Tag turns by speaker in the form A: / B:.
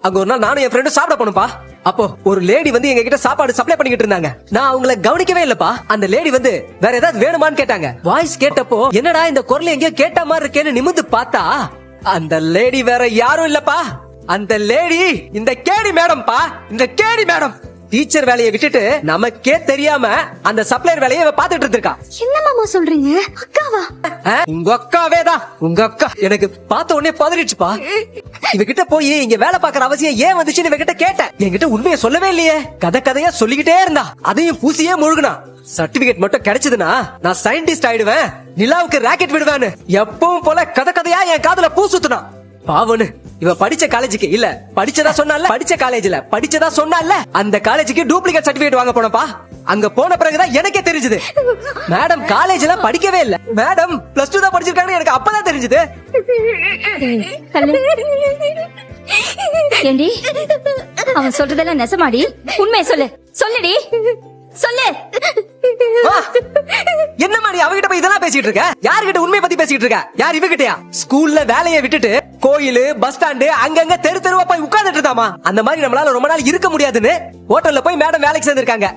A: அங்க ஒரு நாள் நானும் என் ஃப்ரெண்டும் சாப்பிட போனோம்ப்பா. அப்போ ஒரு லேடி வந்து எங்க கிட்ட சாப்பாடு சப்ளை பண்ணிக்கிட்டு இருந்தாங்க. நான் அவங்கள கவனிக்கவே இல்லப்பா. அந்த லேடி வந்து வேற ஏதாவது வேணுமான்னு கேட்டாங்க. வாய்ஸ் கேட்டப்போ என்னடா இந்த குரல் எங்கேயோ கேட்ட மாதிரி இருக்கேன்னு நிமிந்து பார்த்தா அந்த லேடி வேற யாரும் இல்லப்பா. அந்த லேடி இந்த கேடி மேடம்பா. இந்த கேடி மேடம் டீச்சர் வேலையை விட்டுட்டு நமக்கே தெரியாம அந்த சப்ளையர் வேலையை பாத்துட்டு இருக்கா.
B: என்ன மாமா சொல்றீங்க? அக்காவா?
A: உங்க அக்காவேதான். உங்க அக்கா எனக்கு பார்த்த உடனே பதறிடுச்சுப்பா. இவகிட்ட போய் இங்க வேலை பாக்குற அவசியம் ஏன் வந்துச்சுன்னு இவகிட்ட கேட்டேன். என்கிட்ட உண்மையை சொல்லவே இல்லையே. கதையா சொல்லிக்கிட்டே இருந்தா. அதையும் பூசியே முழுகுனா. சர்டிபிகேட் மட்டும் கிடைச்சதுன்னா நான் சயின்டிஸ்ட் ஆயிடுவேன், நிலாவுக்கு ராக்கெட் விடுவேன்னு எப்பவும் போல கதையா என் காதுல பூ சுத்துனா. பாவனு இவ படிச்ச காலேஜுக்கு இல்ல படிச்சதா சொன்னால, படிச்ச காலேஜ்ல படிச்சதா சொன்னால அந்த காலேஜுக்கு டூப்ளிகேட் சர்டிபிகேட் வாங்க போனப்பா. அங்க போன பிறகுதான் எனக்கே தெரிஞ்சது மேடம் காலேஜ்ல படிக்கவே இல்ல. மேடம் +2 தான் படிச்சிருக்காங்கன்னு எனக்கு அப்பதான் தெரிஞ்சது.
B: ஏண்டி அவன் சொல்றதெல்லாம் நெசமாடி? உண்மையை சொல்லு. சொல்லுடி சொல்லு.
A: என்ன மாதிரி அவகிட்ட போய் இதெல்லாம் பேசிட்டு இருக்க? யார்கிட்ட உண்மையை பத்தி பேசிட்டு இருக்க? யார் இவகிட்டயா? ஸ்கூல்ல வேலையை விட்டுட்டு கோயிலு பஸ் ஸ்டாண்டு அங்கங்க தெருவா போய் உட்கார்ந்துட்டு இருந்தாமா. அந்த மாதிரி நம்மளால ரொம்ப நாள் இருக்க முடியாதுன்னு ஹோட்டல்ல போய் மேடம் வேலைக்கு சேர்ந்திருக்காங்க.